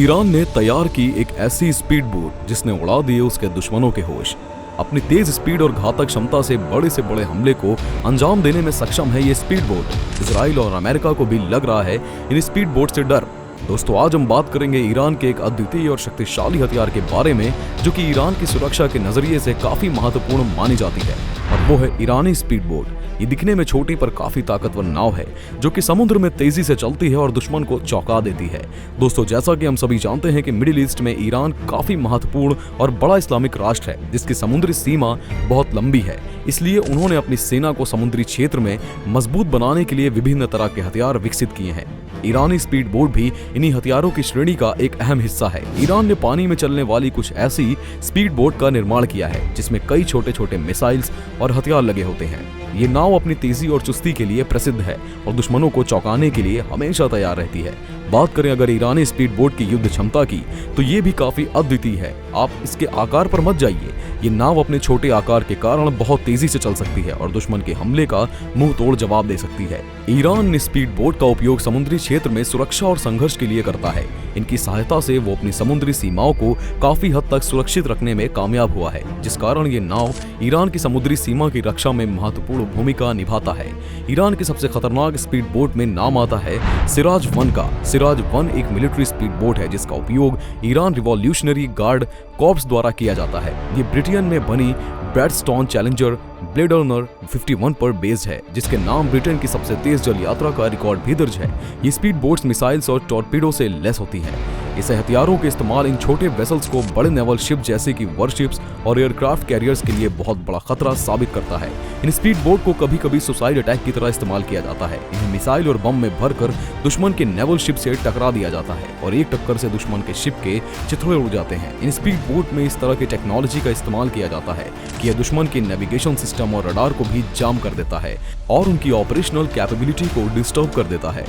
Iran ने तैयार की एक ऐसी स्पीड बोट जिसने उड़ा दिए उसके दुश्मनों के होश। अपनी तेज स्पीड और घातक क्षमता से बड़े हमले को अंजाम देने में सक्षम है ये स्पीड बोट। इजराइल और अमेरिका को भी लग रहा है इन स्पीड बोट से डर। दोस्तों, आज हम बात करेंगे ईरान के एक अद्वितीय और शक्तिशाली हथियार के बारे में जो कि ईरान की सुरक्षा के नजरिए से काफी महत्वपूर्ण मानी जाती है, और वो है ईरानी स्पीड बोट। ये दिखने में छोटी पर काफी ताकतवर नाव है जो कि समुद्र में तेजी से चलती है और दुश्मन को चौंका देती है। दोस्तों, जैसा कि हम सभी जानते हैं कि मिडिल ईस्ट में ईरान काफी महत्वपूर्ण और बड़ा इस्लामिक राष्ट्र है जिसकी समुद्री सीमा बहुत लंबी है। इसलिए उन्होंने अपनी सेना को समुद्री क्षेत्र में मजबूत बनाने के लिए विभिन्न तरह के हथियार विकसित किए हैं। ईरानी स्पीड बोट भी इन्हीं हथियारों की श्रेणी का एक अहम हिस्सा है। ईरान ने पानी में चलने वाली कुछ ऐसी स्पीड बोट का निर्माण किया है जिसमें कई छोटे छोटे मिसाइल्स और हथियार लगे होते हैं। ये नाव अपनी तेजी और चुस्ती के लिए प्रसिद्ध है और दुश्मनों को चौंकाने के लिए हमेशा तैयार रहती है। बात करें अगर ईरानी स्पीड बोट की युद्ध क्षमता की, तो ये भी काफी अद्वितीय है। आप इसके आकार पर मत जाइए। ये नाव अपने छोटे आकार के कारण बहुत तेजी से चल सकती है और दुश्मन के हमले का मुंह तोड़ जवाब दे सकती है। ईरान स्पीड बोट का उपयोग समुद्री क्षेत्र में सुरक्षा और संघर्ष के लिए करता है। इनकी सहायता से वो अपनी समुद्री सीमाओं को काफी हद तक सुरक्षित रखने में कामयाब हुआ है, जिस कारण ये नाव ईरान की समुद्री सीमा की रक्षा में महत्वपूर्ण भूमिका निभाता है। ईरान की सबसे खतरनाक स्पीड बोट में नाम आता है सिराज 1 का। सिराज 1 एक मिलिट्री स्पीड बोट है जिसका उपयोग ईरान रिवॉल्यूशनरी गार्ड कॉर्प्स द्वारा किया जाता है। ये ब्रिटेन में बनी ब्रैडस्टोन चैलेंजर ब्लेड रनर 51 पर बेस्ड है, जिसके नाम ब्रिटेन की सबसे तेज जल यात्रा का रिकॉर्ड भी दर्ज है। ये स्पीड बोट्स मिसाइल्स और टॉर्पीडो से लैस होती है। इसे हथियारों के इस्तेमाल इन छोटे वेसल्स को बड़े नेवल शिप जैसे कि वॉरशिप्स और एयरक्राफ्ट कैरियर्स के लिए बहुत बड़ा खतरा साबित करता है। इन स्पीड बोट को कभी कभी सुसाइड अटैक की तरह इस्तेमाल किया जाता है। इन्हें मिसाइल और बम में भरकर दुश्मन के नेवल शिप से टकरा दिया जाता है और एक टक्कर से दुश्मन के शिप के चिथड़े उड़ जाते हैं। इन स्पीड बोट में इस तरह की टेक्नोलॉजी का इस्तेमाल किया जाता है कि यह दुश्मन के नेविगेशन सिस्टम और रडार को भी जाम कर देता है और उनकी ऑपरेशनल कैपेबिलिटी को डिस्टर्ब कर देता है।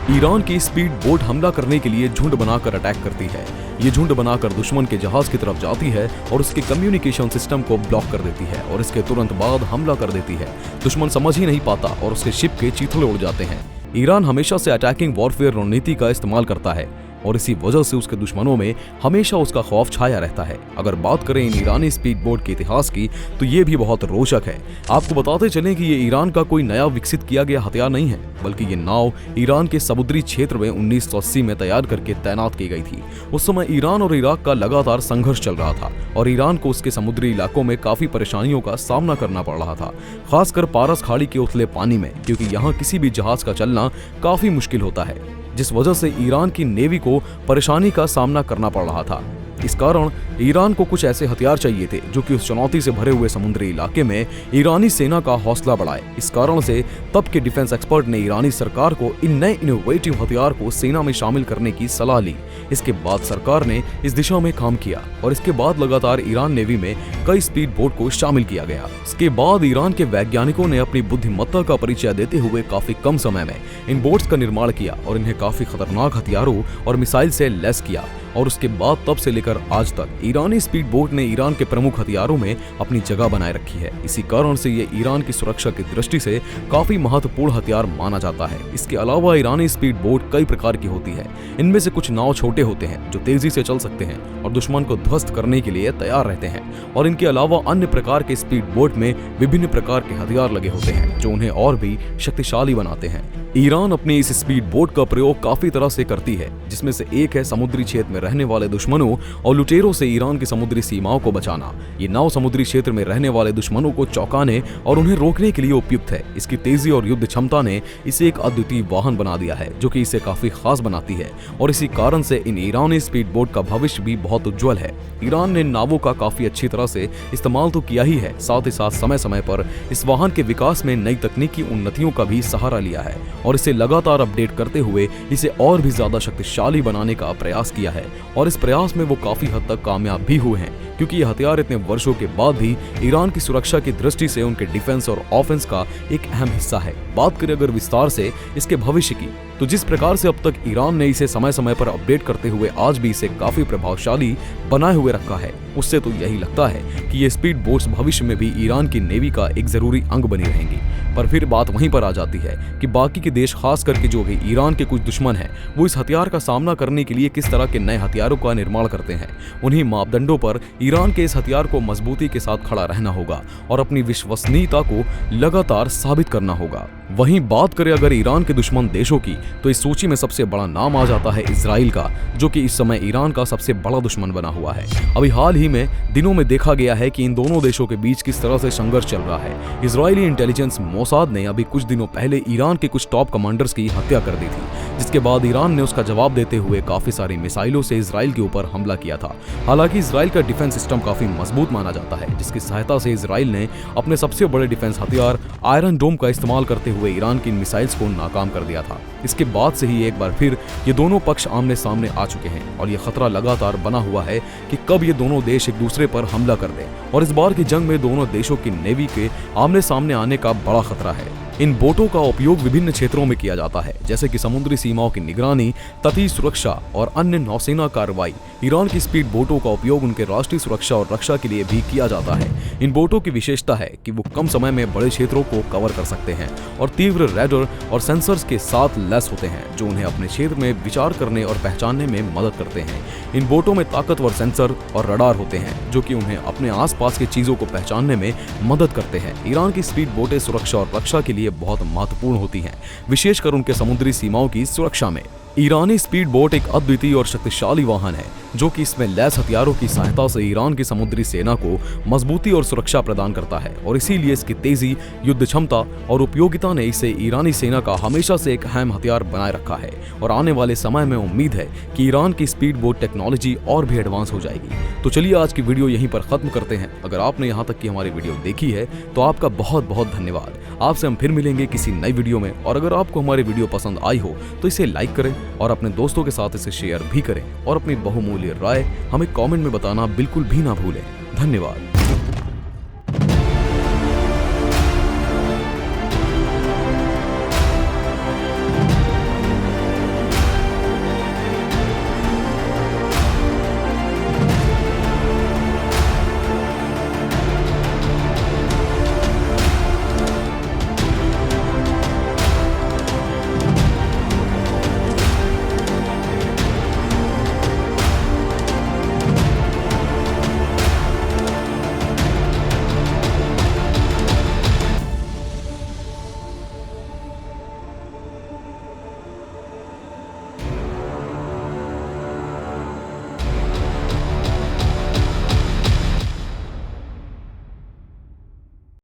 ईरान की स्पीड बोट हमला करने के लिए झुंड बनाकर अटैक करती है। ये झुंड बनाकर दुश्मन के जहाज की तरफ जाती है और उसके कम्युनिकेशन सिस्टम को ब्लॉक कर देती है और इसके तुरंत बाद हमला कर देती है। दुश्मन समझ ही नहीं पाता और उसके शिप के चीथड़े उड़ जाते हैं। ईरान हमेशा से अटैकिंग वॉरफेयर रणनीति का इस्तेमाल करता है और इसी वजह से उसके दुश्मनों में हमेशा उसका खौफ छाया रहता है। अगर बात करें इन ईरानी स्पीड बोट के इतिहास की, तो ये भी बहुत रोचक है। आपको बताते चलें कि ये ईरान का कोई नया विकसित किया गया हथियार नहीं है, बल्कि ये नाव ईरान के समुद्री क्षेत्र में 1980 में तैयार करके तैनात की गई थी। उस समय ईरान और इराक का लगातार संघर्ष चल रहा था और ईरान को उसके समुद्री इलाकों में काफी परेशानियों का सामना करना पड़ रहा था, खासकर पारस खाड़ी के उथले पानी में, क्योंकि यहाँ किसी भी जहाज का चलना काफी मुश्किल होता है, जिस वजह से ईरान की नेवी को परेशानी का सामना करना पड़ रहा था। इस कारण ईरान को कुछ ऐसे हथियार चाहिए थे जो कि उस चुनौती से भरे हुए समुद्री इलाके में ईरानी सेना का हौसला बढ़ाए। इस कारण से तब के डिफेंस एक्सपर्ट ने ईरानी सरकार को इन नए इनोवेटिव हथियार को सेना में शामिल करने की सलाह ली। इसके बाद सरकार ने इस दिशा में काम किया और इसके बाद लगातार ईरान नेवी में कई स्पीड बोट को शामिल किया गया। इसके बाद ईरान के वैज्ञानिकों ने अपनी बुद्धिमत्ता का परिचय देते हुए काफी कम समय में इन बोट्स का निर्माण किया और इन्हें काफी खतरनाक हथियारों और मिसाइल से लैस किया। और उसके बाद तब से लेकर आज तक ईरानी स्पीड बोट ने ईरान के प्रमुख हथियारों में अपनी जगह बनाए रखी है। इसी कारण से ये ईरान की सुरक्षा की दृष्टि से काफी महत्वपूर्ण हथियार माना जाता है। इसके अलावा ईरानी स्पीड बोट कई प्रकार की होती है। इनमें से कुछ नाव छोटे होते हैं जो तेजी से चल सकते हैं और दुश्मन को ध्वस्त करने के लिए तैयार रहते हैं, और इनके अलावा अन्य प्रकार के स्पीड बोट में विभिन्न प्रकार के हथियार लगे होते हैं जो उन्हें और भी शक्तिशाली बनाते हैं। ईरान अपनी इस स्पीड बोट का प्रयोग काफी तरह से करती है, जिसमें से एक है समुद्री क्षेत्र में रहने वाले दुश्मनों और लुटेरों से ईरान की समुद्री सीमाओं को बचाना। ये नाव समुद्री क्षेत्र में रहने वाले दुश्मनों को चौंकाने और उन्हें रोकने के लिए उपयुक्त है। इसकी तेजी और युद्ध क्षमता ने इसे एक अद्वितीय वाहन बना दिया है जो कि इसे काफी खास बनाती है, और इसी कारण से इन ईरानी स्पीड बोट का भविष्य भी बहुत उज्जवल है। ईरान ने इन नावों का काफी अच्छी तरह से इस्तेमाल तो किया ही है, साथ ही साथ समय समय पर इस वाहन के विकास में नई तकनीकी उन्नतियों का भी सहारा लिया है और इसे लगातार अपडेट करते हुए इसे और भी ज्यादा शक्तिशाली बनाने का प्रयास किया है। और इस प्रयास में वो काफी हद तक कामयाब भी हुए हैं, क्योंकि ये हथियार इतने वर्षों के बाद भी ईरान की सुरक्षा की दृष्टि से उनके डिफेंस और ऑफेंस का एक अहम हिस्सा है। बात करें अगर विस्तार से इसके भविष्य की, तो जिस प्रकार से अब तक ईरान ने इसे समय समय पर अपडेट करते हुए आज भी इसे काफी प्रभावशाली बनाए हुए रखा है, उससे तो यही लगता है कि ये स्पीड बोट्स भविष्य में भी ईरान की नेवी का एक जरूरी अंग बनी रहेंगी। पर फिर बात वहीं पर आ जाती है कि बाकी के देश, खास करके जो कि ईरान के कुछ दुश्मन हैं, वो इस हथियार का सामना करने के लिए किस तरह के नए हथियारों का निर्माण करते हैं। उन्हीं मापदंडों पर ईरान के इस हथियार को मजबूती के साथ खड़ा रहना होगा और अपनी विश्वसनीयता को लगातार साबित करना होगा। वहीं बात करें अगर ईरान के दुश्मन देशों की, तो इस सूची में सबसे बड़ा नाम आ जाता है इजराइल का, जो कि इस समय ईरान का सबसे बड़ा दुश्मन बना हुआ है। अभी हाल ही में दिनों में देखा गया है कि इन दोनों देशों के बीच किस तरह से संघर्ष चल रहा है। इजरायली इंटेलिजेंस मोसाद ने अभी कुछ दिनों पहले ईरान के कुछ टॉप कमांडर्स की हत्या कर दी थी, जिसके बाद ईरान ने उसका जवाब देते हुए काफी सारी मिसाइलों से इजराइल के ऊपर हमला किया था। हालांकि इजराइल का डिफेंस सिस्टम काफी मजबूत माना जाता है, जिसकी सहायता से इजराइल ने अपने सबसे बड़े डिफेंस हथियार आयरन डोम का इस्तेमाल करते हुए ईरान की मिसाइल्स को नाकाम कर दिया था। इसके बाद से ही एक बार फिर ये दोनों पक्ष आमने सामने आ चुके हैं और ये खतरा लगातार बना हुआ है कि कब ये दोनों देश एक दूसरे पर हमला कर दें। और इस बार की जंग में दोनों देशों की नेवी के आमने सामने आने का बड़ा खतरा है। इन बोटों का उपयोग विभिन्न क्षेत्रों में किया जाता है, जैसे कि समुद्री सीमाओं की निगरानी, तटीय सुरक्षा और अन्य नौसेना कार्रवाई। ईरान की स्पीड बोटों का उपयोग उनके राष्ट्रीय सुरक्षा और रक्षा के लिए भी किया जाता है। इन बोटों की विशेषता है कि वो कम समय में बड़े क्षेत्रों को कवर कर सकते हैं और तीव्र रडार और सेंसर्स के साथ लैस होते हैं, जो उन्हें अपने क्षेत्र में विचार करने और पहचानने में मदद करते हैं। इन बोटों में ताकतवर सेंसर और रडार होते हैं, जो कि उन्हें अपने आसपास की चीजों को पहचानने में मदद करते हैं। ईरान की स्पीड बोटें सुरक्षा और रक्षा के लिए बहुत महत्वपूर्ण होती हैं, विशेषकर उनके समुद्री सीमाओं की सुरक्षा में। ईरानी स्पीड बोट एक अद्वितीय और शक्तिशाली वाहन है, जो कि इसमें लैस हथियारों की सहायता से ईरान की समुद्री सेना को मजबूती और सुरक्षा प्रदान करता है और इसीलिए इसकी तेजी, युद्ध क्षमता और उपयोगिता ने इसे ईरानी सेना का हमेशा से एक अहम हथियार बनाए रखा है। और आने वाले समय में उम्मीद है कि ईरान की स्पीड बोट टेक्नोलॉजी और भी एडवांस हो जाएगी। तो चलिए आज की वीडियो यहीं पर खत्म करते हैं। अगर आपने यहाँ तक की हमारी वीडियो देखी है तो आपका बहुत बहुत धन्यवाद। आपसे हम फिर मिलेंगे किसी नई वीडियो में, और अगर आपको हमारी वीडियो पसंद आई हो तो इसे लाइक करें और अपने दोस्तों के साथ इसे शेयर भी करें और अपनी बहुमूल्य राय हमें कमेंट में बताना बिल्कुल भी ना भूलें। धन्यवाद।